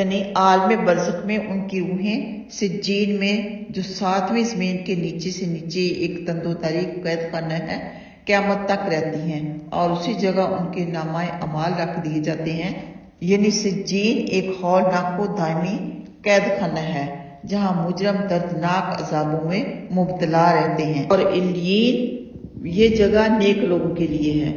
یعنی عالم برزخ میں ان کی روحیں سجین میں جو 7ویں زمین کے نیچے سے نیچے ایک تندو تاریک قید خانہ ہے قیامت تک رہتی ہیں، اور اسی جگہ ان کے نامہ اعمال رکھ دیے جاتے ہیں۔ یعنی سجین ایک ہولناک و دائمی قید خانہ ہے جہاں مجرم دردناک عذابوں میں مبتلا رہتے ہیں، اور علیین یہ جگہ نیک لوگوں کے لیے ہے۔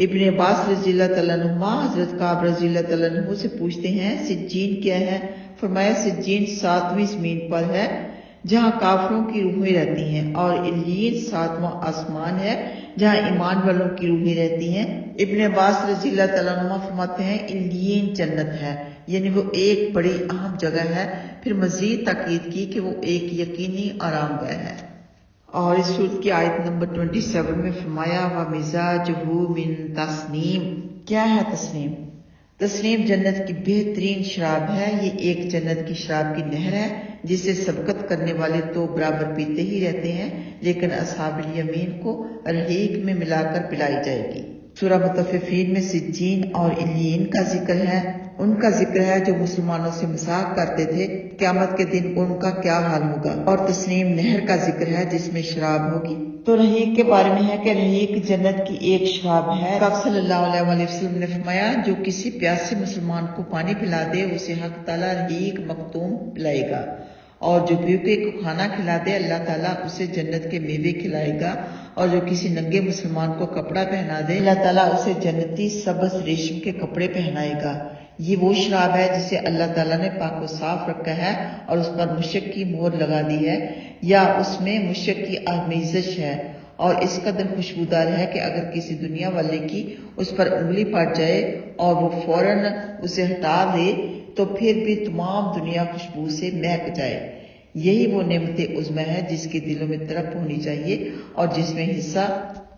ابن عباس رضی اللہ تعالیٰ عنہما حضرت کعب رضی اللہ تعالیٰ عنہ سے پوچھتے ہیں سجین کیا ہے؟ فرمایا سجین 7ویں زمین پر ہے جہاں کافروں کی روحیں رہتی ہیں، اور علیین 7واں آسمان ہے جہاں ایمان والوں کی روحیں رہتی ہیں۔ ابن عباس رضی اللہ تعالیٰ عنہ فرماتے ہیں علیین جنت ہے، یعنی وہ ایک بڑی اہم جگہ ہے۔ پھر مزید تاکید کی کہ وہ ایک یقینی آرام گاہ ہے۔ اور اس سورت کی آیت نمبر 27 میں فرمایا وَمِزَاجُهُ مِن تَسْنِيم۔ کیا ہے تسنیم؟ تسنیم جنت کی بہترین شراب ہے۔ یہ ایک جنت کی شراب کی نہر ہے جسے سبقت کرنے والے تو برابر پیتے ہی رہتے ہیں، لیکن اصحاب الیمین کو رحیق میں ملا کر پلائی جائے گی۔ سورہ مطففین میں سجین اور علیین کا ذکر ہے۔ ان کا ذکر ہے جو مسلمانوں سے مذاق کرتے تھے، قیامت کے دن ان کا کیا حال ہوگا۔ اور تسنیم نہر کا ذکر ہے جس میں شراب ہوگی۔ تو رحیق کے بارے میں ہے کہ رحیق جنت کی ایک شراب ہے۔ آپ صلی اللہ علیہ وآلہ وسلم نے فرمایا جو کسی پیاسے مسلمان کو پانی پلا دے اسے حق تعالیٰ رحیق مختوم پلائے گا، اور جو بھوکے کو کھانا کھلا دے اللہ تعالیٰ اسے جنت کے میوے کھلائے گا، اور جو کسی ننگے مسلمان کو کپڑا پہنا دے اللہ تعالیٰ اسے جنتی سبز ریشم کے کپڑے پہنائے گا۔ یہ وہ شراب ہے جسے اللہ تعالیٰ نے پاک و صاف رکھا ہے اور اس پر مشک کی مہر لگا دی ہے، یا اس میں مشک کی آمیزش ہے، اور اس قدر خوشبودار ہے کہ اگر کسی دنیا والے کی اس پر انگلی پڑ جائے اور وہ فوراً اسے ہٹا دے تو پھر بھی تمام دنیا خوشبو سے مہک جائے۔ یہی وہ نعمت عظمی ہے جس کے دلوں میں طرف ہونی چاہیے اور جس میں حصہ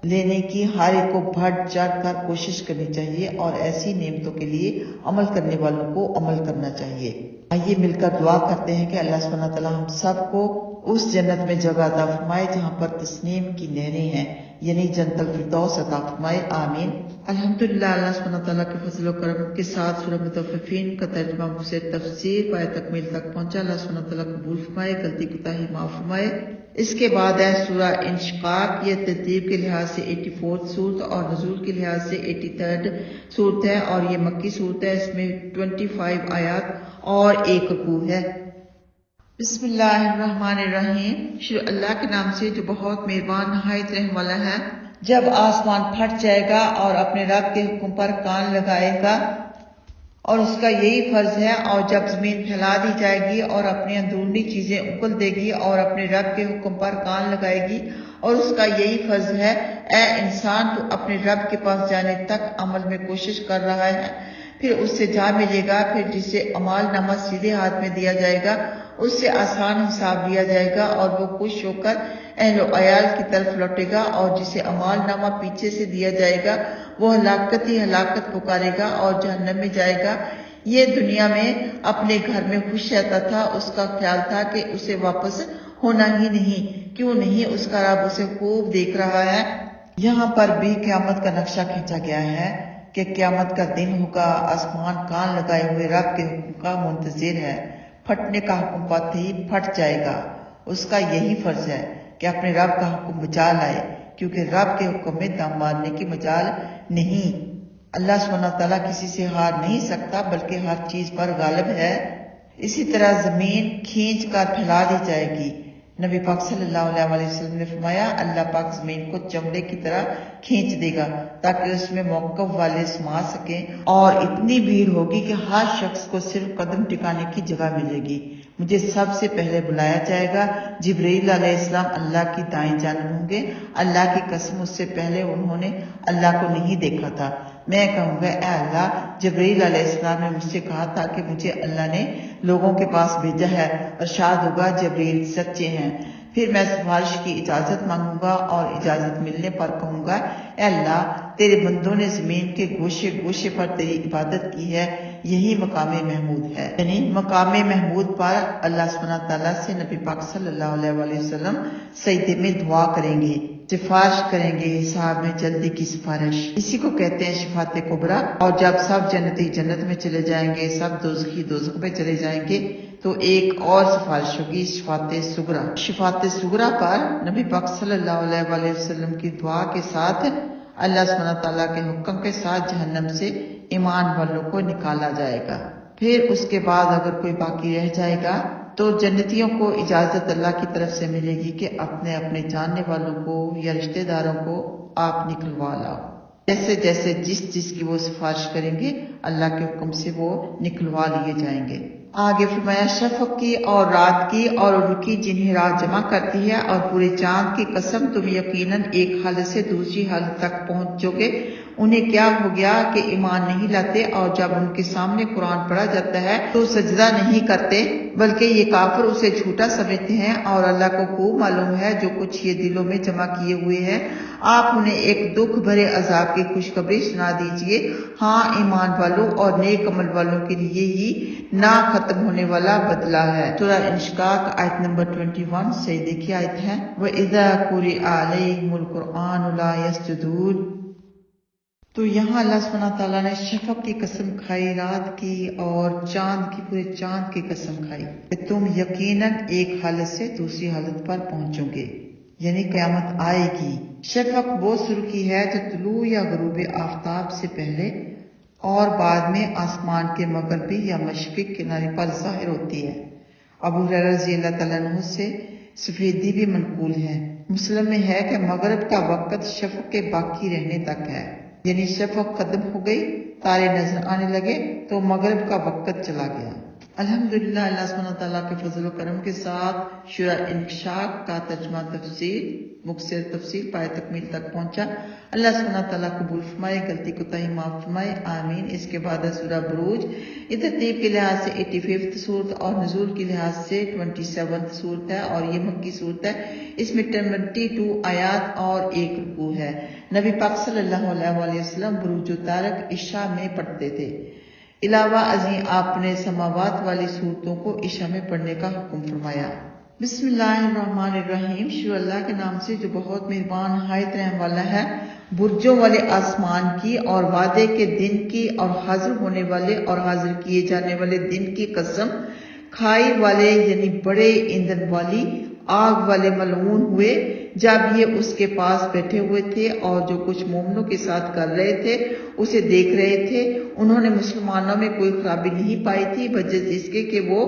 لینے کی ہر ایک کو بڑھ چڑھ کر کوشش کرنی چاہیے، اور ایسی نعمتوں کے لیے عمل کرنے والوں کو عمل کرنا چاہیے۔ آئیے مل کر دعا کرتے ہیں کہ اللہ سبحانہ تعالیٰ ہم سب کو اس جنت میں جگہ عطا فرمائے جہاں پر تسنیم کی نہریں ہیں، یعنی جنت الفردوس عطا فرمائے، آمین۔ الحمدللہ اللہ سبحانہ تعالیٰ کے فضل و کرم کے ساتھ سورہ مطففین کا ترجمہ مجھ سے تفسیر پائے تکمیل تک پہنچا۔ اللہ سبحانہ تعالیٰ قبول فرمائے، غلطی کوتاہی معاف فرمائے۔ اس کے بعد ہے سورہ انشقاق۔ یہ ترتیب کے لحاظ سے 84 سورت اور نزول کے لحاظ سے 83 سورت ہے، اور یہ مکی سورت ہے۔ اس میں 25 آیات اور 1 رکوع ہے۔ بسم اللہ الرحمن الرحیم۔ شروع اللہ کے نام سے جو بہت مہربان نہایت رحم والا ہے۔ جب آسمان پھٹ جائے گا اور اپنے رب کے حکم پر کان لگائے گا، اور اس کا یہی فرض ہے، اور جب زمین پھیلا دی جائے گی اور اپنی اندرونی چیزیں اکل دے گی اور اپنے رب کے حکم پر کان لگائے گی، اور اس کا یہی فرض ہے، اے انسان تو اپنے رب کے پاس جانے تک عمل میں کوشش کر رہا ہے، پھر اس سے جا ملے گا، پھر جسے اعمال نامہ سیدھے ہاتھ میں دیا جائے گا اس سے آسان حساب لیا جائے گا، اور وہ خوش ہو کر اہل و عیال کی طرف لوٹے گا، اور جسے اعمال نامہ پیچھے سے دیا جائے گا وہ ہلاکت ہی ہلاکت پکارے گا اور جہنم میں جائے گا۔ یہ دنیا میں اپنے گھر میں خوش رہتا تھا، اس کا خیال تھا کہ اسے واپس ہونا ہی نہیں، کیوں نہیں اس کا رب اسے خوب دیکھ رہا ہے۔ یہاں پر بھی قیامت کا نقشہ کھینچا گیا ہے کہ قیامت کا دن ہوگا، آسمان کان لگائے ہوئے رب کے حکم کا منتظر ہے، پھٹنے کا حکم پاتے ہی پھٹ جائے گا۔ اس کا یہی فرض ہے کہ اپنے رب کا حکم بچا لائے، کیونکہ رب کے حکم میں دم مارنے کی مجال نہیں۔ اللہ سبحانہ تعالیٰ کسی سے ہار نہیں سکتا بلکہ ہر چیز پر غالب ہے۔ اسی طرح زمین کھینچ کر پھیلا دی جائے گی۔ نبی پاک صلی اللہ علیہ وآلہ وسلم نے فرمایا اللہ پاک زمین کو چمڑے کی طرح کھینچ دے گا تاکہ اس میں موقف والے سما سکیں، اور اتنی بھیڑ ہوگی کہ ہر شخص کو صرف قدم ٹکانے کی جگہ ملے گی۔ مجھے سب سے پہلے بلایا جائے گا۔ جبرائیل علیہ السلام اللہ کی دائیں جانب ہوں گے۔ اللہ کی قسم اس سے پہلے انہوں نے اللہ کو نہیں دیکھا تھا۔ میں کہوں گا اے اللہ، جبرائیل علیہ السلام نے مجھ سے کہا تھا کہ مجھے اللہ نے لوگوں کے پاس بھیجا ہے، ارشاد ہوگا جبرائیل سچے ہیں۔ پھر میں سفارش کی اجازت مانگوں گا اور اجازت ملنے پر کہوں گا اے اللہ، تیرے بندوں نے زمین کے گوشے گوشے پر تیری عبادت کی ہے، یہی مقام محمود ہے۔ یعنی مقام محمود پر اللہ سبحانہ تعالیٰ سے نبی پاک صلی اللہ علیہ وآلہ وسلم سجدے میں دعا کریں گے سفارش کریں گے حساب میں جلدی کی سفارش، اسی کو کہتے ہیں شفاعت کبریٰ۔ اور جب سب جنتی جنت میں چلے جائیں گے، سب دوزخی دوزخ میں چلے جائیں گے، تو ایک اور سفارش ہوگی، شفاعت صغریٰ۔ شفاعت صغریٰ پر نبی پاک صلی اللہ علیہ وآلہ وسلم کی دعا کے ساتھ اللہ سبحانہ تعالیٰ کے حکم کے ساتھ جہنم سے ایمان والوں کو نکالا جائے گا۔ پھر اس کے بعد اگر کوئی باقی رہ جائے گا تو جنتیوں کو اجازت اللہ کی طرف سے ملے گی کہ اپنے اپنے جاننے والوں کو یا رشتہ داروں کو آپ نکلوا لاؤ، جیسے جیسے جس کی وہ سفارش کریں گے اللہ کے حکم سے وہ نکلوا لیے جائیں گے۔ آگے فرمایا شفق کی اور رات کی اور ان کی جنہیں رات جمع کرتی ہے اور پورے چاند کی قسم، تم یقیناً ایک حالت سے دوسری حالت تک پہنچو گے۔ انہیں کیا ہو گیا کہ ایمان نہیں لاتے، اور جب ان کے سامنے قرآن پڑھا جاتا ہے تو سجدہ نہیں کرتے، بلکہ یہ کافر اسے جھوٹا سمجھتے ہیں، اور اللہ کو خوب معلوم ہے جو کچھ یہ دلوں میں جمع کیے ہوئے ہیں۔ آپ انہیں ایک دکھ بھرے عذاب کی خوشخبری سنا دیجئے۔ ہاں ایمان والوں اور نیک عمل والوں کے لیے ہی نہ ختم ہونے والا بدلہ ہے۔ سورہ انشقاق آیت نمبر 21 سے دیکھیے آیت ہے وَإِذَا قُرِئَ عَلَيْهِمُ الْقُرْآنُ لَا يَسْجُدُونَ۔ تو یہاں اللہ سبحانہ تعالیٰ نے شفق کی قسم کھائی، رات کی، اور چاند کی، پورے چاند کی قسم کھائی کہ تم یقیناً ایک حالت سے دوسری حالت پر پہنچو گے، یعنی قیامت آئے گی۔ شفق وہ سرخی ہے جو طلوع یا غروب آفتاب سے پہلے اور بعد میں آسمان کے مغربی یا مشرقی کنارے پر ظاہر ہوتی ہے۔ ابو ہریرہ رضی اللہ تعالیٰ عنہ سے سفیدی بھی منقول ہے۔ مسلم میں ہے کہ مغرب کا وقت شفق کے باقی رہنے تک ہے، یعنی شفق ختم ہو گئی، تارے نظر آنے لگے تو مغرب کا وقت چلا گیا۔ الحمدللہ اللہ سبحانہ تعالیٰ کے فضل و کرم کے ساتھ سورہ انشقاق کا ترجمہ تفسیر مختصر تفسیر پائے تکمیل تک پہنچا۔ اللہ سبحانہ تعالیٰ قبول فرمائے، غلطی کوتاہی معاف فرمائے، آمین۔ اس کے بعد سورہ بروج، یہ ترتیب کے لحاظ سے 85 صورت اور نزول کے لحاظ سے 27 صورت ہے، اور یہ مکی صورت ہے۔ اس میں 22 آیات اور 1 رکوع ہے۔ نبی پاک صلی اللہ علیہ وآلہ وسلم بروج و طارق عشاء میں پڑھتے تھے۔ علاوہ ازیں آپ نے سماوات والی صورتوں کو عشاء میں پڑھنے کا حکم فرمایا۔ بسم اللہ الرحمن الرحیم، شروع اللہ کے نام سے جو بہت مہربان نہایت رحم والا ہے۔ برجوں والے آسمان کی اور وعدے کے دن کی اور حاضر ہونے والے اور حاضر کیے جانے والے دن کی قسم، کھائی والے یعنی بڑے ایندھن والی آگ والے ملعون ہوئے جب یہ اس کے پاس بیٹھے ہوئے تھے اور جو کچھ مومنوں کے ساتھ کر رہے تھے اسے دیکھ رہے تھے۔ انہوں نے مسلمانوں میں کوئی خرابی نہیں پائی تھی بجز اس کے کہ وہ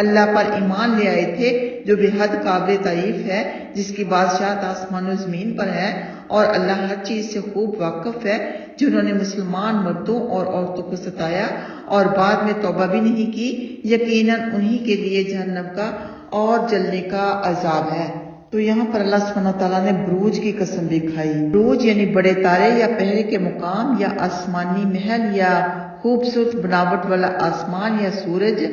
اللہ پر ایمان لے آئے تھے جو بے حد قابل تعریف ہے، جس کی بادشاہت آسمان و زمین پر ہے، اور اللہ ہر چیز سے خوب واقف ہے۔ جنہوں نے مسلمان مردوں اور عورتوں کو ستایا اور بعد میں توبہ بھی نہیں کی، یقیناً انہی کے لیے جہنم کا اور جلنے کا عذاب ہے۔ تو یہاں پر اللہ سبحانہ تعالیٰ نے بروج کی قسم بھی کھائی۔ بروج یعنی بڑے تارے یا پہرے کے مقام یا آسمانی محل یا خوبصورت بناوٹ والا آسمان یا سورج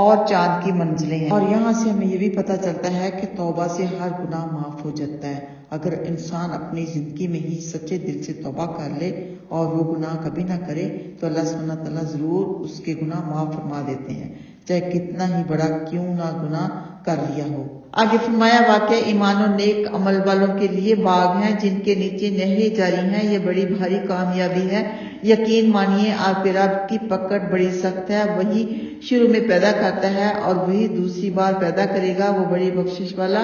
اور چاند کی منزلیں ہیں۔ اور یہاں سے ہمیں یہ بھی پتہ چلتا ہے کہ توبہ سے ہر گناہ معاف ہو جاتا ہے۔ اگر انسان اپنی زندگی میں ہی سچے دل سے توبہ کر لے اور وہ گناہ کبھی نہ کرے تو اللہ سبحانہ تعالیٰ ضرور اس کے گناہ معاف فرما دیتے ہیں، چاہے کتنا ہی بڑا کیوں نہ گناہ کر لیا ہو۔ آگے فرمایا واقع ایمان و نیک عمل والوں کے لیے باغ ہیں جن کے نیچے نہریں جاری ہیں، یہ بڑی بھاری کامیابی ہے۔ یقین مانیے آپ کے رب کی پکڑ بڑی سخت ہے، وہی شروع میں پیدا کرتا ہے اور وہی دوسری بار پیدا کرے گا، وہ بڑی بخشش والا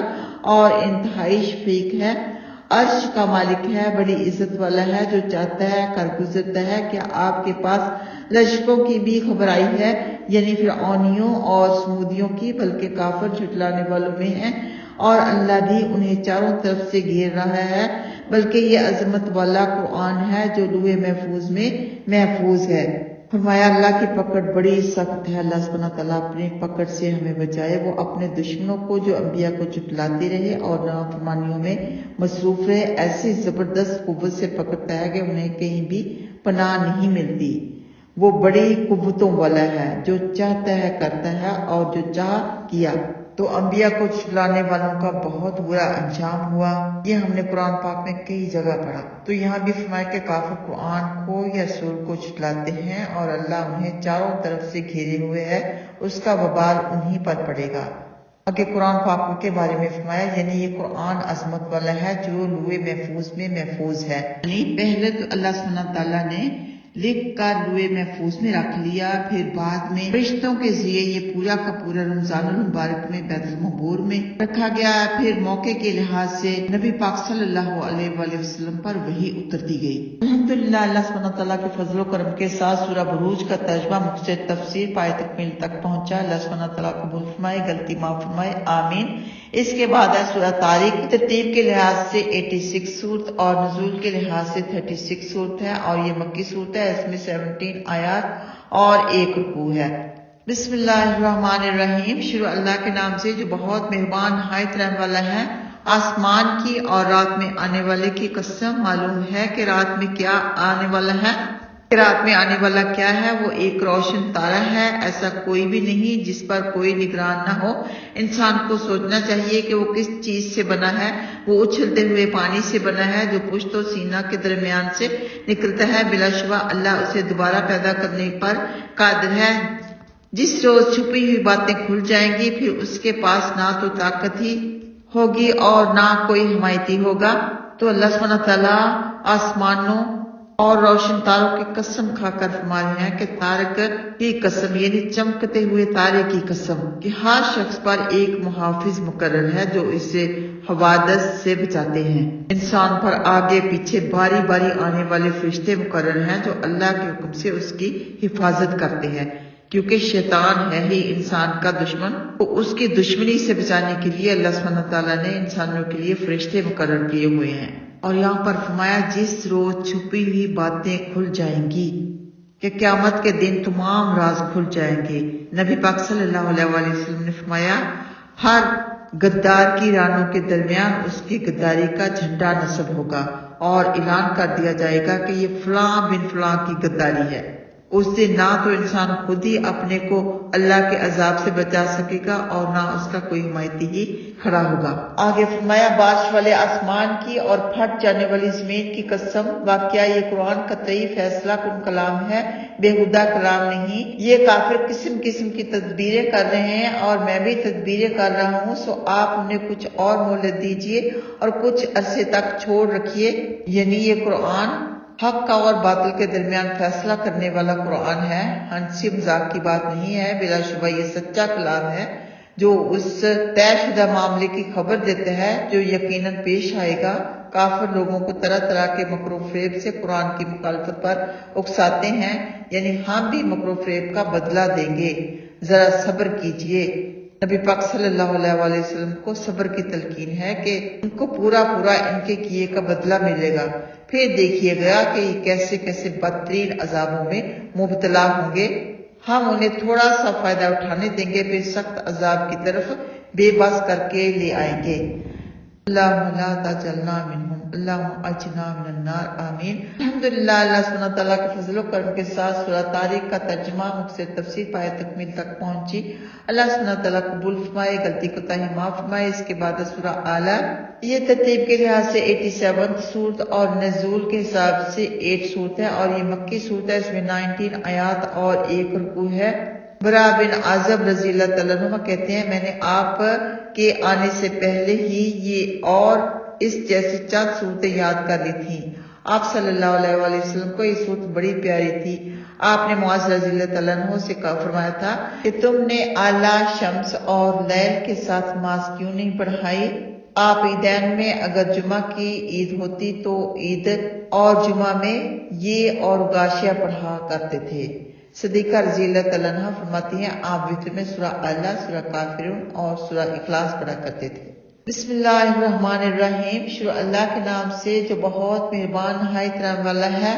اور انتہائی شفیق ہے۔ عرش کا مالک ہے، بڑی عزت والا ہے، جو چاہتا ہے کر گزرتا ہے۔ کیا آپ کے پاس لشکروں کی بھی خبر آئی ہے، یعنی فرعونیوں اور سمودیوں کی، بلکہ کافر جھٹلانے والوں میں ہیں، اور اللہ بھی انہیں چاروں طرف سے گھیر رہا ہے۔ بلکہ یہ عظمت والا قرآن ہے جو لوح محفوظ میں محفوظ ہے۔ فرمایا اللہ کی پکڑ بڑی سخت ہے۔ اللہ سبحانہ تعالیٰ اپنی پکڑ سے ہمیں بچائے۔ وہ اپنے دشمنوں کو جو انبیاء کو جھٹلاتے رہے اور نافرمانیوں میں مصروف رہے ایسی زبردست قوت سے پکڑتا ہے کہ انہیں کہیں بھی پناہ نہیں ملتی۔ وہ بڑی قوتوں والا ہے، جو چاہتا ہے کرتا ہے اور جو چاہ کیا۔ تو انبیاء کو جھٹلانے والوں کا بہت برا انجام ہوا، یہ ہم نے قرآن پاک میں کئی جگہ پڑھا۔ تو یہاں بھی فرمایا کہ کافر قرآن کو یا سور کو جھٹلاتے ہیں اور اللہ انہیں چاروں طرف سے گھیرے ہوئے ہے، اس کا وبال انہی پر پڑے گا۔ آگے قرآن پاک کے بارے میں فرمایا یعنی یہ قرآن عظمت والا ہے جو لوح محفوظ میں محفوظ ہے، یعنی پہلے تو اللہ سبحانہ تعالیٰ نے لکھ کر لوح محفوظ میں رکھ لیا، پھر بعد میں فرشتوں کے ذریعے یہ پورا کا پورا رمضان المبارک میں بیت المعمور میں رکھا گیا، پھر موقع کے لحاظ سے نبی پاک صلی اللہ علیہ وآلہ وسلم پر وحی اترتی گئی۔ الحمدللہ اللہ سبحانہ تعالیٰ کے فضل و کرم کے ساتھ سورہ بروج کا ترجمہ مختصر تفسیر پائے تکمیل تک پہنچا۔ اللہ سبحانہ تعالیٰ قبول فرمائے، غلطی معاف فرمائے، آمین۔ اس کے بعد ہے سورہ طارق، ترتیب کے لحاظ سے 86 صورت اور نزول کے لحاظ سے 36 صورت ہے، اور یہ مکی صورت ہے، اس میں 17 آیات اور 1 رکوع ہے۔ بسم اللہ الرحمن الرحیم، شروع اللہ کے نام سے جو بہت مہربان نہایت رحم والا ہے۔ آسمان کی اور رات میں آنے والے کی قسم، معلوم ہے کہ رات میں کیا آنے والا ہے، کہ رات میں آنے والا کیا ہے، وہ ایک روشن تارا ہے، ایسا کوئی بھی نہیں جس پر کوئی نگران نہ ہو۔ انسان کو سوچنا چاہیے کہ وہ کس چیز سے بنا ہے، وہ اچھلتے ہوئے پانی سے بنا ہے جو پشت و سینہ کے درمیان سے نکلتا ہے، بلا شبہ اللہ اسے دوبارہ پیدا کرنے پر قادر ہے۔ جس روز چھپی ہوئی باتیں کھل جائیں گی، پھر اس کے پاس نہ تو طاقت ہی ہوگی اور نہ کوئی حمایتی ہوگا۔ تو اللہ سبحانہ تعالیٰ آسمانوں اور روشن تاروں کی قسم کھا کر فرما رہے ہیں کہ تارک کی قسم، یعنی چمکتے ہوئے تارے کی قسم، کہ ہر شخص پر ایک محافظ مقرر ہے جو اسے حوادث سے بچاتے ہیں۔ انسان پر آگے پیچھے باری باری آنے والے فرشتے مقرر ہیں جو اللہ کے حکم سے اس کی حفاظت کرتے ہیں، کیونکہ شیطان ہے ہی انسان کا دشمن، تو اس کی دشمنی سے بچانے کے لیے اللہ سبحانہ تعالیٰ نے انسانوں کے لیے فرشتے مقرر کیے ہوئے ہیں۔ اور یہاں پر فرمایا جس روز چھپی ہوئی باتیں کھل جائیں گی، کہ قیامت کے دن تمام راز کھل جائیں گے۔ نبی پاک صلی اللہ علیہ وآلہ وسلم نے فرمایا ہر غدار کی رانوں کے درمیان اس کی غداری کا جھنڈا نصب ہوگا اور اعلان کر دیا جائے گا کہ یہ فلاں بن فلاں کی غداری ہے۔ اس دن نہ تو انسان خود ہی اپنے کو اللہ کے عذاب سے بچا سکے گا اور نہ اس کا کوئی حمایتی ہی کھڑا ہوگا۔ آگے فرمایا بارش والے آسمان کی اور پھٹ جانے والی زمین کی قسم، واقعہ یہ قرآن قطعی فیصلہ کن کلام ہے، بےہودہ کلام نہیں۔ یہ کافر قسم قسم کی تدبیریں کر رہے ہیں اور میں بھی تدبیریں کر رہا ہوں، سو آپ انہیں کچھ اور مہلت دیجیے اور کچھ عرصے تک چھوڑ رکھیے۔ یعنی یہ قرآن حق کا اور باطل کے درمیان فیصلہ کرنے والا قرآن ہے، ہنسی مذاق کی بات نہیں ہے، بلا شبہ یہ سچا کلام ہے جو اس طے شدہ معاملے کی خبر دیتا ہے جو یقیناً پیش آئے گا۔ کافر لوگوں کو طرح طرح کے مکر و فریب سے قرآن کی مخالفت پر اکساتے ہیں، یعنی ہم بھی مکر و فریب کا بدلہ دیں گے، ذرا صبر کیجیے۔ نبی پاک صلی اللہ علیہ وآلہ وسلم کو صبر کی تلقین ہے کہ ان کو پورا ان کے کیے کا بدلہ ملے گا۔ پھر دیکھیے گیا کہ یہ کیسے کیسے بدترین عذابوں میں مبتلا ہوں گے، ہم انہیں تھوڑا سا فائدہ اٹھانے دیں گے، پھر سخت عذاب کی طرف بے بس کر کے لے آئیں گے۔ اللہم لا تجعلنا منہم، اللہم اجنا من النار، آمین۔ الحمدللہ اللہ سبحانہ تعالیٰ کے فضل و کرم کے ساتھ سورہ طارق کا ترجمہ مختصر تفسیر پائے تکمیل تک پہنچی۔ اللہ سبحانہ تعالیٰ قبول فرمائے، غلطی کوتاہی معاف فرمائے۔ اس کے بعد سورہ اعلیٰ، یہ ترتیب کے لحاظ سے 87 صورت اور نزول کے حساب سے 8 صورت ہے، اور یہ مکی صورت ہے، اس میں 19 آیات اور 1 رکوع ہے۔ برا بن عازب رضی اللہ تعالیٰ عنہ کہتے ہیں میں نے آپ کے آنے سے پہلے ہی یہ اور اس جیسی چند صورتیں یاد کر لی تھیں۔ آپ صلی اللہ علیہ وآلہ وسلم کو یہ صورت بڑی پیاری تھی۔ آپ نے معاذ رضی اللہ تعالیٰ عنہ سے فرمایا تھا کہ تم نے اعلیٰ، شمس اور لیل کے ساتھ نماز کیوں نہیں پڑھائی؟ آپ عیدین میں اگر جمعہ کی عید ہوتی تو عید اور جمعہ میں یہ اور غاشیہ پڑھا کرتے تھے۔ صدیقہ رضی اللہ تعالیٰ عنہ فرماتی ہیں آپ وتر میں سورہ اعلیٰ، سورہ کافرون اور سورہ اخلاص پڑھا کرتے تھے۔ بسم اللہ الرحمن الرحیم، شروع اللہ کے نام سے جو بہت مہربان نہایت رحم والا ہے۔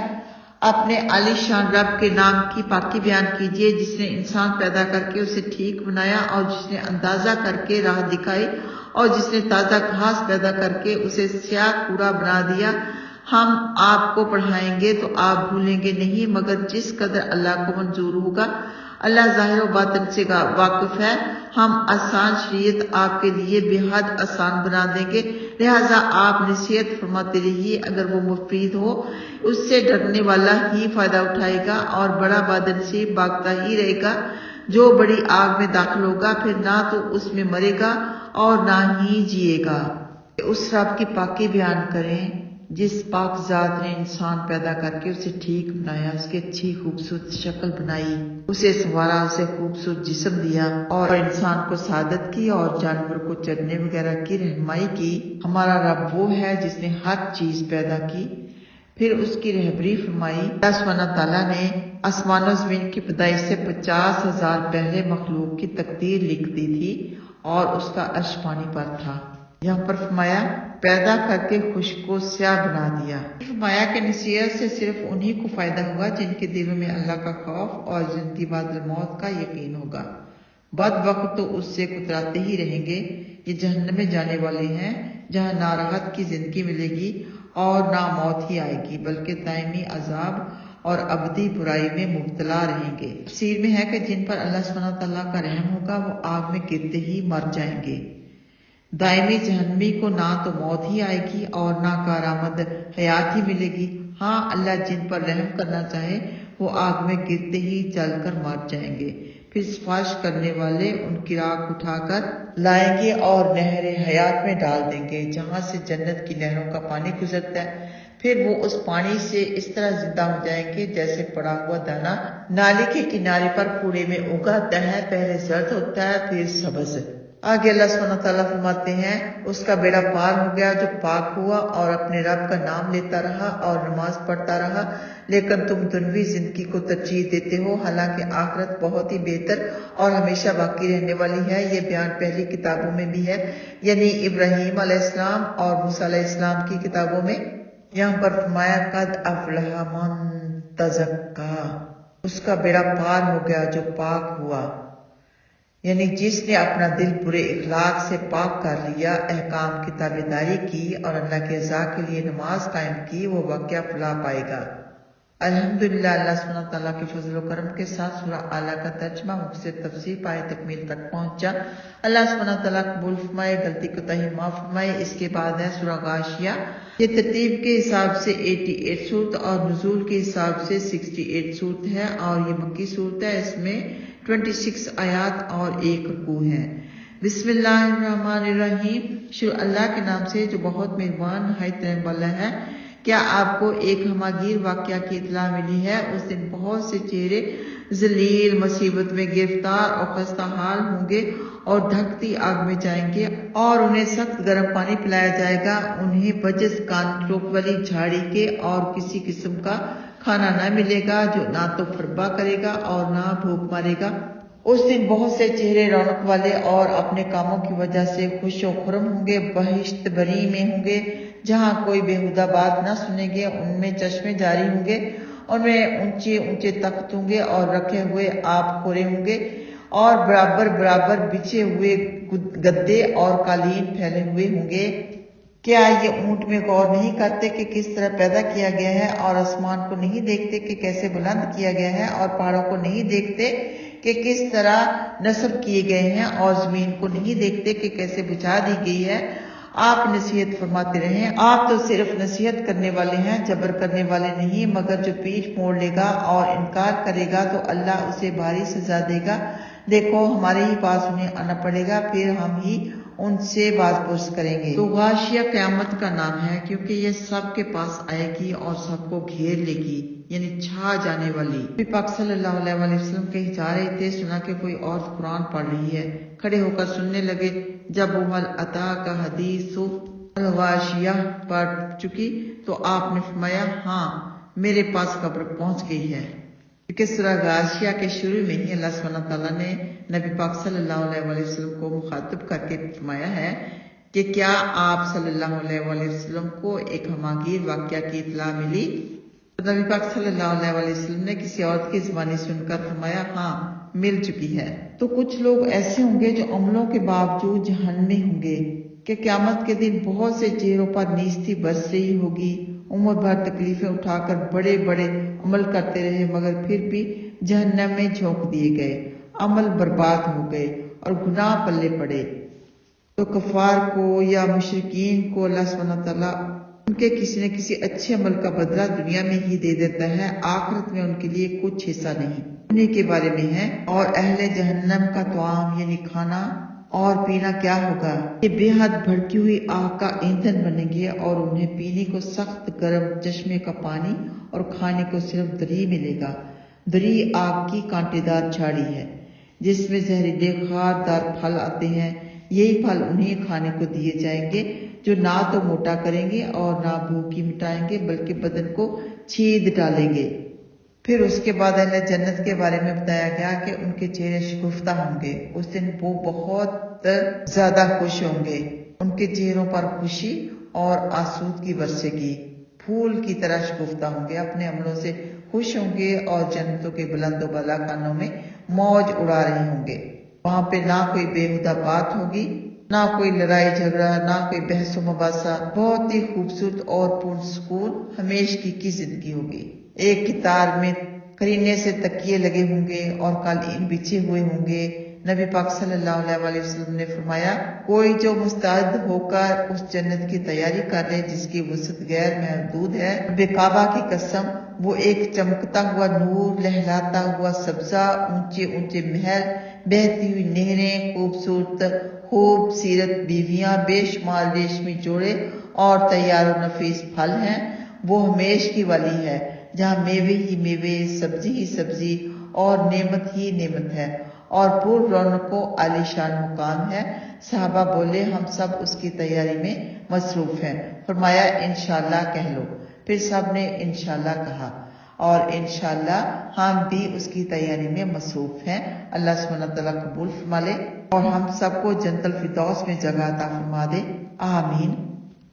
اپنے عالی شان رب کے نام کی پاکی بیان کیجیے جس نے انسان پیدا کر کے اسے ٹھیک بنایا اور جس نے اندازہ کر کے راہ دکھائی اور جس نے تازہ گھاس پیدا کر کے اسے سیاہ کوڑا بنا دیا۔ ہم آپ کو پڑھائیں گے تو آپ بھولیں گے نہیں مگر جس قدر اللہ کو منظور ہوگا۔ اللہ ظاہر و باطن سے واقف ہے۔ ہم آسان شریعت آپ کے لیے بے حد آسان بنا دیں گے، لہٰذا آپ نصیحت فرماتے رہیے، اگر وہ مفید ہو اس سے ڈرنے والا ہی فائدہ اٹھائے گا اور بڑا بادن سے بھاگتا ہی رہے گا۔ جو بڑی آگ میں داخل ہوگا، پھر نہ تو اس میں مرے گا اور نہ ہی جیے گا۔ اس رب کی پاکی بیان کریں جس پاک ذات نے انسان پیدا کر کے اسے ٹھیک بنایا، اس کی اچھی خوبصورت شکل بنائی، اسے سنوارا، اسے خوبصورت جسم دیا اور انسان کو سعادت کی اور جانور کو چرنے وغیرہ کی رہنمائی کی۔ ہمارا رب وہ ہے جس نے ہر چیز پیدا کی، پھر اس کی رہبری فرمائی۔ اللہ سبحانہ تعالیٰ نے آسمان و زمین کی پیدائش سے 50,000 پہلے مخلوق کی تقدیر لکھ دی تھی اور اس کا عرش پانی پر تھا۔ یہاں پر فرمایا پیدا کر کے خشک کو سیاہ بنا دیا۔ فرمایا کہ نصیحت سے صرف انہی کو فائدہ ہوگا جن کے دلوں میں اللہ کا خوف اور زندگی بعد الموت کا یقین ہوگا۔ بد وقت تو اس سے کتراتے ہی رہیں گے، یہ جہنم میں جانے والے ہیں جہاں نہ راحت کی زندگی ملے گی اور نہ موت ہی آئے گی، بلکہ دائمی عذاب اور ابدی برائی میں مبتلا رہیں گے۔ تفسیر میں ہے کہ جن پر اللہ سبحانہ تعالیٰ کا رحم ہوگا وہ آگ میں گرتے ہی مر جائیں گے۔ دائمی جہنمی کو نہ تو موت ہی آئے گی اور نہ کارآمد حیات ہی ملے گی۔ ہاں، اللہ جن پر رحم کرنا چاہے وہ آگ میں گرتے ہی جل کر مر جائیں گے، پھر سفارش کرنے والے ان کی راکھ اٹھا کر لائیں گے اور نہر حیات میں ڈال دیں گے جہاں سے جنت کی نہروں کا پانی گزرتا ہے۔ پھر وہ اس پانی سے اس طرح زندہ ہو جائیں گے جیسے پڑا ہوا دانا نالی کے کنارے پر کوڑے میں اگاتا ہے، پہلے زرد ہوتا ہے پھر سبز۔ آگے اللہ سبحانہ تعالیٰ فرماتے ہیں اس کا بیڑا پار ہو گیا جو پاک ہوا اور اپنے رب کا نام لیتا رہا اور نماز پڑھتا رہا، لیکن تم دنیوی زندگی کو ترجیح دیتے ہو، حالانکہ آخرت بہت ہی بہتر اور ہمیشہ باقی رہنے والی ہے۔ یہ بیان پہلی کتابوں میں بھی ہے، یعنی ابراہیم علیہ السلام اور موسیٰ علیہ السلام کی کتابوں میں۔ یہاں پر فرمایا قد افلح من تزکا، اس کا بیڑا پار ہو گیا جو پاک ہوا، یعنی جس نے اپنا دل برے اخلاق سے پاک کر لیا، احکام کی تابعداری کی اور اللہ کی رضا کے لیے نماز قائم کی، وہ واقعہ فلاح پائے گا۔ الحمدللہ، اللہ سبحانہ تعالیٰ کے فضل و کرم کے ساتھ سورہ اعلیٰ کا ترجمہ مفسر تفسیر پائے تکمیل تک پہنچا۔ اللہ سبحانہ تعالیٰ قبول فرمائے، غلطی کوتاہی معاف فرمائے۔ اس کے بعد ہے سورہ غاشیہ۔ یہ ترتیب کے حساب سے 88 صورت اور نزول کے حساب سے 68 صورت ہے اور یہ مکی صورت ہے۔ اس میں 26 آیات اور 1 رکوع ہے۔ بسم اللہ الرحمن الرحیم، شروع اللہ کے نام سے جو بہت مہربان نہایت رحم والا ہے۔ کیا آپ کو ایک ہماگیر واقعہ کی اطلاع ملی ہے؟ اس دن بہت سے چہرے ذلیل، مصیبت میں گرفتار اور خستہ حال ہوں گے اور دھکتی آگ میں جائیں گے اور انہیں سخت گرم پانی پلایا جائے گا، انہیں بجز کان ٹوک والی جھاڑی کے اور کسی قسم کا کھانا نہ ملے گا جو نہ تو فربا کرے گا اور نہ بھوک مارے گا۔ اس دن بہت سے چہرے رونق والے اور اپنے کاموں کی وجہ سے خوش و خرم ہوں گے، بہشت بری میں ہوں گے جہاں کوئی بیہودہ بات نہ سنیں گے، ان میں چشمے جاری ہوں گے، ان میں اونچے اونچے تخت ہوں گے اور رکھے ہوئے آب خورے ہوں گے اور برابر برابر بچھے ہوئے گدے اور قالین پھیلے ہوئے ہوں گے۔ کیا یہ اونٹ میں غور نہیں کرتے کہ کس طرح پیدا کیا گیا ہے، اور آسمان کو نہیں دیکھتے کہ کیسے بلند کیا گیا ہے، اور پہاڑوں کو نہیں دیکھتے کہ کس طرح نصب کیے گئے ہیں، اور زمین کو نہیں دیکھتے کہ کیسے بچھا دی گئی ہے۔ آپ نصیحت فرماتے رہیں، آپ تو صرف نصیحت کرنے والے ہیں، جبر کرنے والے نہیں، مگر جو پیٹھ موڑ لے گا اور انکار کرے گا تو اللہ اسے بھاری سزا دے گا۔ دیکھو ہمارے ہی پاس انہیں آنا پڑے گا، پھر ہم ہی ان سے باز پرس کریں گے۔ تو غاشیہ قیامت کا نام ہے کیونکہ یہ سب کے پاس آئے گی اور سب کو گھیر لے گی، یعنی چھا جانے والی۔ نبی پاک صلی اللہ علیہ وسلم کہیں جا رہے تھے، سنا کہ کوئی عورت قرآن پڑھ رہی ہے، کھڑے ہو کر سننے لگے۔ جب وہ هل اتاک حدیث الغاشیہ پڑھ چکی تو آپ نے فرمایا ہاں میرے پاس خبر پہنچ گئی ہے، کیونکہ سورہ غاشیہ کے شروع میں ہی اللہ سبحانہ تعالیٰ نے نبی پاک صلی اللہ علیہ وسلم کو مخاطب کر کے فرمایا ہے کہ کیا آپ صلی اللہ علیہ وسلم کو ایک ہماگیر واقعہ کی اطلاع ملی؟ تو نبی پاک صلی اللہ علیہ وسلم نے کسی عورت کی زبانی سن کر فرمایا ہاں مل چکی ہے۔ تو کچھ لوگ ایسے ہوں گے جو عملوں کے باوجود جہنمی ہوں گے کہ قیامت کے دن بہت سے چہروں پر نیستی برس رہی ہوگی، عمر بھر تکلیفیں اٹھا کر بڑے بڑے عمل کرتے رہے مگر پھر بھی جہنم میں جھونک دیے گئے، عمل برباد ہو گئے اور گناہ پلے پڑے۔ تو کفار کو یا مشرکین کو اللہ سبحانہ تعالیٰ ان کے کسی نہ کسی اچھے عمل کا بدلہ دنیا میں ہی دے دیتا ہے، آخرت میں ان کے لیے کچھ حصہ نہیں۔ انہیں کے بارے میں ہے۔ اور اہل جہنم کا طعام یعنی کھانا اور پینا کیا ہوگا؟ یہ بے حد بھڑکی ہوئی آگ کا ایندھن بنیں گے، اور انہیں پینے کو سخت گرم چشمے کا پانی اور کھانے کو صرف دری ملے گا۔ دری آگ کی کانٹے دار جھاڑی ہے جس میں زہریلے خار دار پھل آتے ہیں۔ یہی پھل انہیں کھانے کو دیے جائیں گے جو نہ تو موٹا کریں گے اور نہ بھوک مٹائیں گے بلکہ بدن کو چھید ڈالیں گے۔ پھر اس کے بعد اہل جنت کے بارے میں بتایا گیا کہ ان کے چہرے شگفتہ ہوں گے۔ اس دن وہ بہت زیادہ خوش ہوں گے۔ ان کے چہروں پر خوشی اور آسودگی برسے گی، پھول کی طرح شگفتہ ہوں گے، اپنے عملوں سے خوش ہوں گے اور جنتوں کے بلند و بالا خانوں میں موج اڑا رہے ہوں گے۔ وہاں پہ نہ کوئی بےہودہ بات ہوگی، نہ کوئی لڑائی جھگڑا، نہ کوئی بحث و مباحثہ۔ بہت ہی خوبصورت اور پرسکون ہمیشگی کی زندگی ہوگی۔ ایک قطار میں کرینے سے تکیے لگے ہوں گے اور قالین بچھے ہوئے ہوں گے۔ نبی پاک صلی اللہ علیہ وسلم نے فرمایا، کوئی جو مستعد ہو کر اس جنت کی تیاری کر لے جس کی وسعت غیر محدود ہے، بے کعبہ کی قسم وہ ایک چمکتا ہوا نور، لہلاتا ہوا سبزہ، اونچے اونچے محل، بہتی ہوئی نہریں، خوب سیرت بیویاں، بے شمار ریشمی جوڑے اور تیار و نفیس پھل ہیں۔ وہ ہمیشگی والی ہے جہاں میوے ہی میوے، سبزی ہی سبزی اور نعمت ہی نعمت ہے، اور پر رونق و عالیشان مقام ہے۔ صحابہ بولے، ہم سب اس کی تیاری میں مصروف ہیں۔ فرمایا، انشاءاللہ کہہ لو۔ پھر سب نے انشاءاللہ کہا، اور انشاءاللہ ہم بھی اس کی تیاری میں مصروف ہیں۔ اللہ سبحانہ تعالیٰ قبول فرما لے اور ہم سب کو جنت الفردوس میں جگہ عطا فرما دے، آمین۔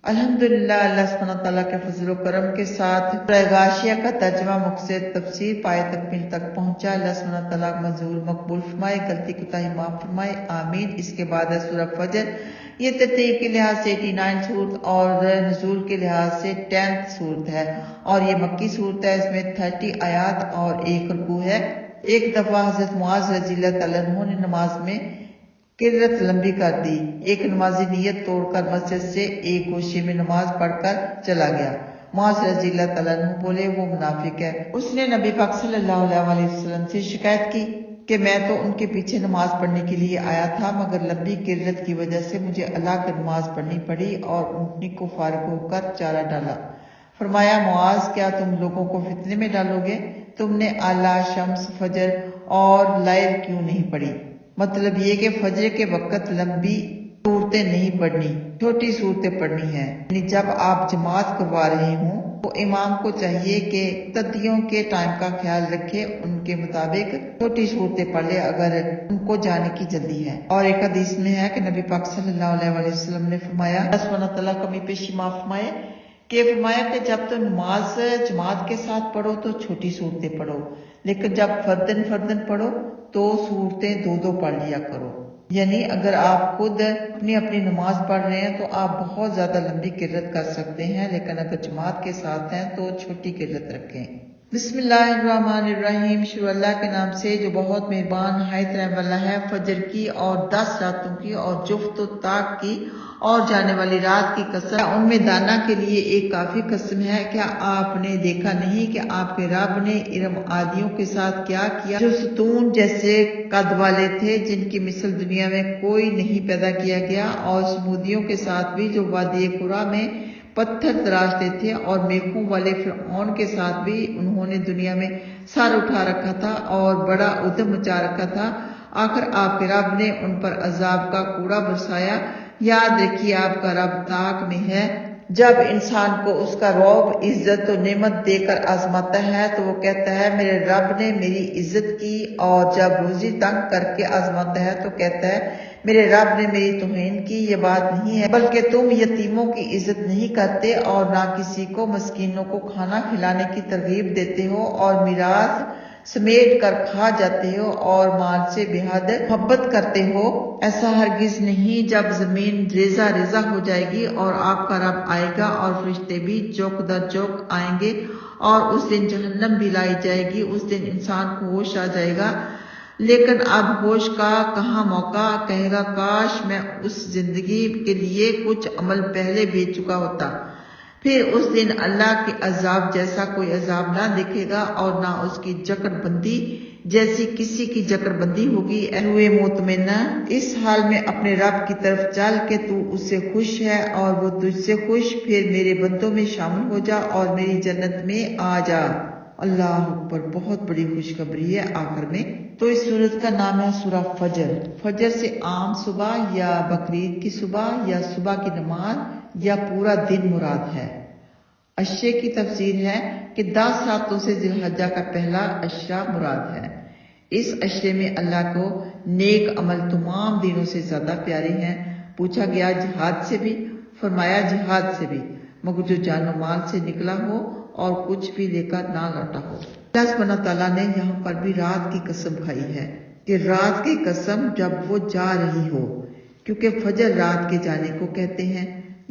الحمدللہ، اللہ سبحانہ تعالیٰ کے فضل و کرم کے ساتھ سورہ غاشیہ کا ترجمہ مختصر تفسیر پائے تکمیل تک پہنچا۔ اللہ سبحانہ تعالیٰ منظور مقبول فرمائے، غلطی کوتاہی معاف فرمائے، آمین۔ اس کے بعد ہے سورہ فجر۔ یہ ترتیب کے لحاظ سے 89 صورت اور نزول کے لحاظ سے 10 صورت ہے، اور یہ مکی صورت ہے۔ اس میں 30 آیات اور 1 رکوع ہے۔ ایک دفعہ حضرت معاذ رضی اللہ تعالیٰ عنہ نے نماز میں قرت لمبی کر دی۔ ایک نمازی نیت توڑ کر مسجد سے ایک گوشے میں نماز پڑھ کر چلا گیا۔ معاذ رضی اللہ تعالیٰ عنہ بولے، وہ منافق ہے۔ اس نے نبی پاک صلی اللہ علیہ وسلم سے شکایت کی کہ میں تو ان کے پیچھے نماز پڑھنے کے لیے آیا تھا، مگر لمبی قرت کی وجہ سے مجھے اللہ کی نماز پڑھنی پڑی اور اونٹنی کو فارغ ہو کر چارہ ڈالا۔ فرمایا، معاذ، کیا تم لوگوں کو فتنے میں ڈالو گے؟ تم نے اعلیٰ، شمس، فجر اور لیل کیوں نہیں پڑھی؟ مطلب یہ کہ فجر کے وقت لمبی صورتیں نہیں پڑھنی، چھوٹی صورتیں پڑھنی ہیں۔ یعنی جب آپ جماعت کروا رہے ہوں تو امام کو چاہیے کہ مقتدیوں کے ٹائم کا خیال رکھے، ان کے مطابق چھوٹی صورتیں پڑھ لے اگر ان کو جانے کی جلدی ہے۔ اور ایک حدیث میں ہے کہ نبی پاک صلی اللہ علیہ وسلم نے فرمایا، اللہ سبحانہ تعالیٰ کمی پیشی معاف فرمائے، فرمایا کہ جب تم نماز جماعت کے ساتھ پڑھو تو چھوٹی صورتیں پڑھو، لیکن جب فردن پڑھو تو صورتیں 2 پڑھ لیا کرو۔ یعنی اگر آپ خود اپنی نماز پڑھ رہے ہیں تو آپ بہت زیادہ لمبی قرت کر سکتے ہیں، لیکن اگر جماعت کے ساتھ ہیں تو چھوٹی قرت رکھیں۔ بسم اللہ الرحمن الرحیم، شروع اللہ کے نام سے جو بہت مہربان نہایت رحم والا ہے۔ فجر کی اور 10 راتوں کی اور جفت و طاق کی اور جانے والی رات کی قسم، ان میں دانا کے لیے ایک کافی قسم ہے۔ کیا آپ نے دیکھا نہیں کہ آپ کے رب نے ارم عادیوں کے ساتھ کیا کیا، جو ستون جیسے قد والے تھے، جن کی مثل دنیا میں کوئی نہیں پیدا کیا گیا، اور سمودیوں کے ساتھ بھی جو وادی قرا میں پتھر تراشتے تھے، اور میخوں والے فرعون کے ساتھ بھی انہوں نے دنیا میں سر اٹھا رکھا تھا اور بڑا ادھم مچا رکھا تھا۔ آخر آپ کے رب نے ان پر عذاب کا کوڑا برسایا۔ یاد رکھیے، آپ کا رب طاق میں ہے۔ جب انسان کو اس کا رعب، عزت و نعمت دے کر آزماتا ہے تو وہ کہتا ہے میرے رب نے میری عزت کی، اور جب روزی تنگ کر کے آزماتا ہے تو کہتا ہے میرے رب نے میری توہین کی۔ یہ بات نہیں ہے، بلکہ تم یتیموں کی عزت نہیں کرتے اور نہ کسی کو مسکینوں کو کھانا کھلانے کی ترغیب دیتے ہو، اور میراث سمیٹ کر کھا جاتے ہو اور مال سے بے حد محبت کرتے ہو۔ ایسا ہرگز نہیں۔ جب زمین ریزہ ریزہ ہو جائے گی اور آپ کا رب آئے گا اور فرشتے بھی چوک در چوک آئیں گے، اور اس دن جہنم بھی لائی جائے گی۔ اس دن انسان کو ہوش آ جائے گا، لیکن اب ہوش کا کہاں موقع، کہے گا کاش میں اس زندگی کے لیے کچھ عمل پہلے بھیج چکا ہوتا۔ پھر اس دن اللہ کے عذاب جیسا کوئی عذاب نہ دیکھے گا، اور نہ اس کی جکڑ بندی جیسی کسی کی جکر بندی ہوگی۔ اے ہوئے مطمئنہ، اس حال میں اپنے رب کی طرف چل کہ تو اس سے خوش ہے اور وہ تجھ سے خوش، پھر میرے بندوں میں شامل ہو جا اور میری جنت میں آ جا۔ اللہ اکبر، بہت بڑی خوشخبری ہے آخر میں۔ تو اس سورت کا نام ہے سورہ فجر۔ فجر سے عام صبح یا بقرعید کی صبح یا صبح کی نماز یا پورا دن مراد ہے۔ عشرے کی تفسیر ہے کہ 10 راتوں سے ذی الحجہ کا پہلا عشرہ مراد ہے۔ اس عشرے میں اللہ کو نیک عمل تمام دنوں سے زیادہ پیارے ہیں۔ پوچھا گیا جہاد سے بھی؟ فرمایا جہاد سے بھی، مگر جو جان و مال سے نکلا ہو اور کچھ بھی لے کر نہ لوٹا ہو۔ اللہ سبحانہ تعالیٰ نے یہاں پر بھی رات کی قسم کھائی ہے کہ رات کی قسم جب وہ جا رہی ہو، کیونکہ فجر رات کے جانے کو کہتے ہیں۔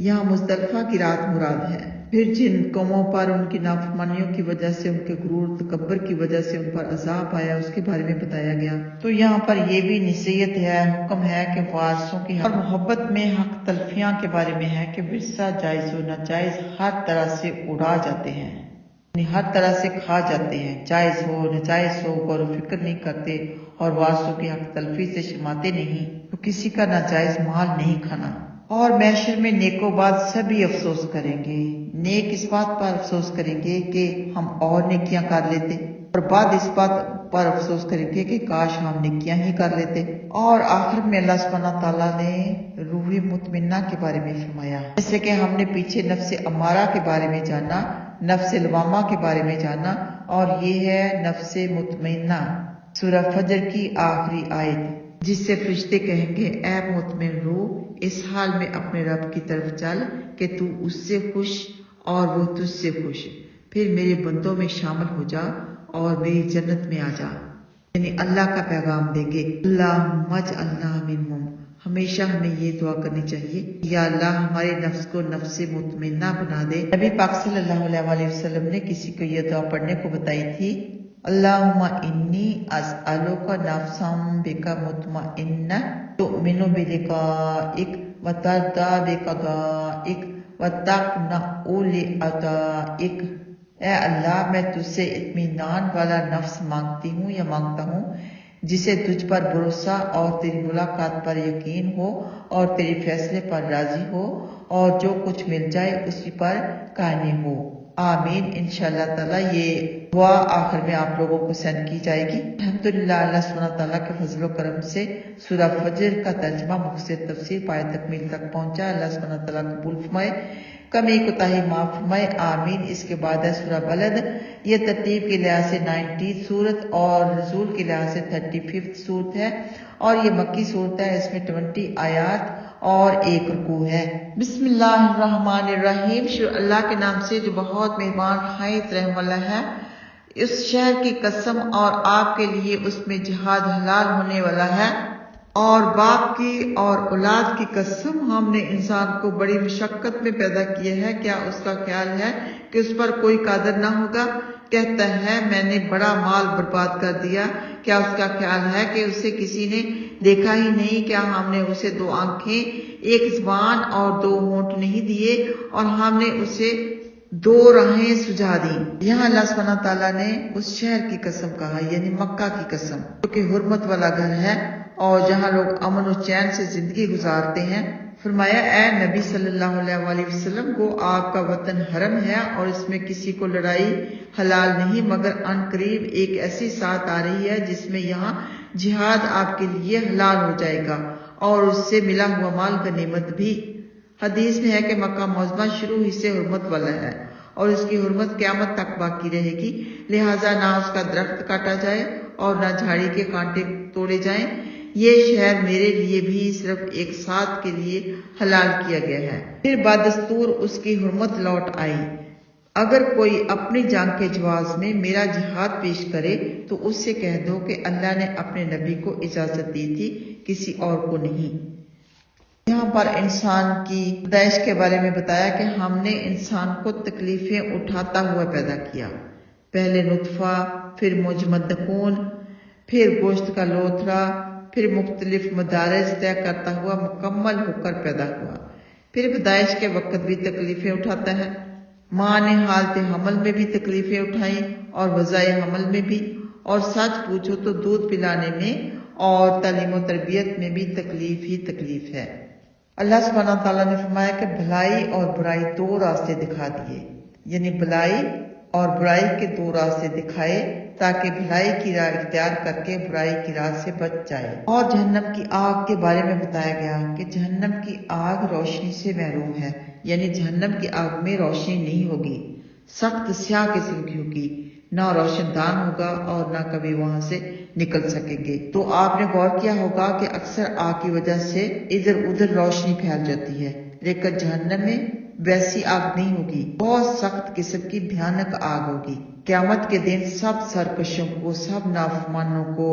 یہاں مزدلفہ کی رات مراد ہے۔ پھر جن قوموں پر ان کی نافرمانیوں کی وجہ سے، ان کے غرور تکبر کی وجہ سے ان پر عذاب آیا، اس کے بارے میں بتایا گیا۔ تو یہاں پر یہ بھی نصیحت ہے، حکم ہے کہ وارثوں کی اور محبت میں حق تلفیاں کے بارے میں ہے کہ ورثہ جائز و ناجائز ہر طرح سے اڑا جاتے ہیں، یعنی ہر طرح سے کھا جاتے ہیں، جائز ہو ناجائز ہو، غور و فکر نہیں کرتے اور وارثوں کی حق تلفی سے شرماتے نہیں، تو کسی کا ناجائز مال نہیں کھانا۔ اور محشر میں نیکو بعد سبھی افسوس کریں گے۔ نیک اس بات پر افسوس کریں گے کہ ہم اور نیکیاں کر لیتے، اور بعد اس بات پر افسوس کریں گے کہ کاش ہم نیکیاں ہی کر لیتے۔ اور آخر میں اللہ سبحانہ تعالیٰ نے روح مطمئنہ کے بارے میں فرمایا، جیسے کہ ہم نے پیچھے نفس امارہ کے بارے میں جانا، نفس لوامہ کے بارے میں جانا، اور یہ ہے نفس مطمئنہ۔ سورہ فجر کی آخری آیت، جس سے فرشتے کہیں گے اے مطمئن روح، اس حال میں اپنے رب کی طرف چل کہ تو اس سے خوش اور وہ تجھ سے خوش، پھر میرے بندوں میں شامل ہو جا اور میری جنت میں آ جا۔ یعنی اللہ کا پیغام دیں گے، اللہم اجعلنا منہم۔ ہمیشہ ہمیں یہ دعا کرنی چاہیے، یا اللہ ہمارے نفس کو نفس مطمئنہ بنا دے۔ نبی پاک صلی اللہ علیہ وسلم نے کسی کو یہ دعا پڑھنے کو بتائی تھی، اللہم انی اسألک نفسا بک مطمئنہ تؤمن بلقائک وترضی بقضائک وتقنع لعطائک۔ اے اللہ، میں تجھ سے اطمینان والا نفس مانگتی ہوں یا مانگتا ہوں، جسے تجھ پر بھروسہ اور تیری ملاقات پر یقین ہو اور تیرے فیصلے پر راضی ہو، اور جو کچھ مل جائے اسی پر قائم ہو۔ آمین۔ انشاءاللہ تعالیٰ یہ دعا آخر میں آپ لوگوں کو سینڈ کی جائے گی۔ الحمدللہ، اللہ سبحانہ تعالیٰ کے فضل و کرم سے سورہ فجر کا ترجمہ مختصر تفسیر پایہ تکمیل تک پہنچا۔ اللہ سبحانہ تعالیٰ قبول فرمائے، کمی کوتاہی معاف فرمائے، آمین۔ اس کے بعد ہے سورہ بلد۔ یہ ترتیب کے لحاظ سے 90 سورت اور نزول کے لحاظ سے 35 سورت ہے، اور یہ مکی سورت ہے۔ اس میں 20 آیات اور 1 رکوع ہے۔ بسم اللہ الرحمن الرحیم۔ شروع اللہ کے نام سے جو بہت مہربان نہایت رحم والا ہے۔ اس شہر کی قسم اور آپ کے لیے اس میں جہاد حلال ہونے والا ہے، اور باپ کی اور اولاد کی قسم، ہم نے انسان کو بڑی مشقت میں پیدا کیا ہے، کیا اس کا خیال ہے کہ اس پر کوئی قادر نہ ہوگا؟ کہتا ہے میں نے بڑا مال برباد کر دیا، کیا اس کا خیال ہے کہ اسے کسی نے دیکھا ہی نہیں؟ کیا ہم نے اسے 2 آنکھیں، 1 زبان اور 2 ہونٹ نہیں دیے، اور ہم نے اسے 2 راہیں سجھا دی؟ یہاں اللہ سبحانہ تعالیٰ نے اس شہر کی قسم کہا، یعنی مکہ کی قسم، جو کہ حرمت والا گھر ہے اور جہاں لوگ امن و چین سے زندگی گزارتے ہیں۔ فرمایا اے نبی صلی اللہ علیہ وسلم کو، آپ کا وطن حرم ہے اور اس میں کسی کو لڑائی حلال نہیں، مگر ان قریب ایک ایسی ساتھ آ رہی ہے جس میں یہاں جہاد آپ کے لیے حلال ہو جائے گا، اور اس سے ملا ہوا مال غنیمت بھی۔ حدیث میں ہے کہ مکہ معظمہ شروع ہی سے حرمت والا ہے، اور اس کی حرمت قیامت تک باقی رہے گی، لہٰذا نہ اس کا درخت کاٹا جائے اور نہ جھاڑی کے کانٹے توڑے جائیں۔ یہ شہر میرے لیے بھی صرف ایک ساتھ کے لیے حلال کیا گیا ہے، پھر بدستور اس کی حرمت لوٹ آئی۔ اگر کوئی اپنی جان کے جواز میں میرا جہاد پیش کرے تو اس سے کہہ دو کہ اللہ نے اپنے نبی کو اجازت دی تھی، کسی اور کو نہیں۔ یہاں پر انسان کی پیدائش کے بارے میں بتایا کہ ہم نے انسان کو تکلیفیں اٹھاتا ہوا پیدا کیا، پہلے نطفہ، پھر مجمد خون، پھر گوشت کا لوتھڑا، پھر مختلف مدارج طے کرتا ہوا مکمل ہو کر پیدا ہوا، پھر پیدائش کے وقت بھی تکلیفیں اٹھاتا ہے۔ ماں نے حالت حمل میں بھی تکلیفیں اٹھائیں اور وضع حمل میں بھی، اور سچ پوچھو تو دودھ پلانے میں اور تعلیم و تربیت میں بھی تکلیف ہی تکلیف ہے۔ اللہ سبحانہ تعالیٰ نے فرمایا کہ بھلائی اور برائی دو راستے دکھا دیے، یعنی بھلائی اور برائی کے دو راستے دکھائے تاکہ بھلائی کی راہ اختیار کر کے برائی کی راہ سے بچ جائے۔ اور جہنم کی آگ کے بارے میں بتایا گیا کہ جہنم کی آگ روشنی سے محروم ہے، یعنی جہنم کی آگ میں روشنی نہیں ہوگی، سخت سیاہ قسم کی ہوگی، نہ روشن دان ہوگا اور نہ کبھی وہاں سے نکل سکیں گے۔ تو آپ نے غور کیا ہوگا کہ اکثر آگ کی وجہ سے ادھر ادھر روشنی پھیل جاتی ہے، لیکن جہنم میں ویسی آگ نہیں ہوگی، بہت سخت قسم کی بھیانک آگ ہوگی۔ قیامت کے دن سب سرکشوں کو، سب نافرمانوں کو،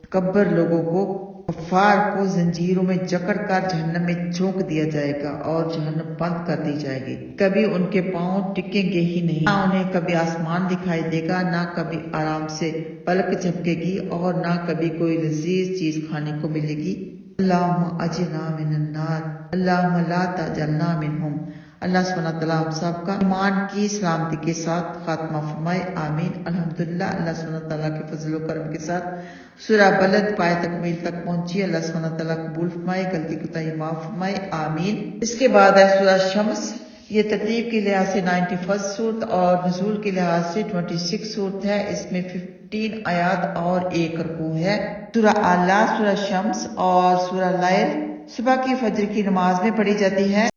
تکبر لوگوں کو، کفار کو زنجیروں میں جکڑ کر جہنم میں جھونک دیا جائے گا اور جہنم بند کر دی جائے گی۔ کبھی ان کے پاؤں ٹکیں گے ہی نہیں، نہ انہیں کبھی آسمان دکھائی دے گا، نہ کبھی آرام سے پلک جھپکے گی اور نہ کبھی کوئی لذیذ چیز کھانے کو ملے گی۔ اللہم اجرنا من النار، اللہم لا تجعلنا منہم۔ اللہ سبحانہ تعالیٰ ہم سب کا ایمان کی سلامتی کے ساتھ خاتمہ فرمائے، آمین۔ الحمدللہ اللہ سبحانہ تعالیٰ کے فضل و کرم کے ساتھ سورہ بلد پائے تکمیل تک پہنچی، اللہ سبحانہ تعالیٰ قبول فرمائے، غلطی کوتاہی معاف فرمائے، آمین۔ اس کے بعد ہے سورہ شمس، یہ ترتیب کے لحاظ سے 91 صورت اور نزول کے لحاظ سے 26 صورت ہے، اس میں 15 آیات اور 1 رکوع ہے۔ سورہ اعلیٰ، سورہ شمس اور سورہ لیل صبح کی فجر کی نماز میں پڑھی جاتی ہے۔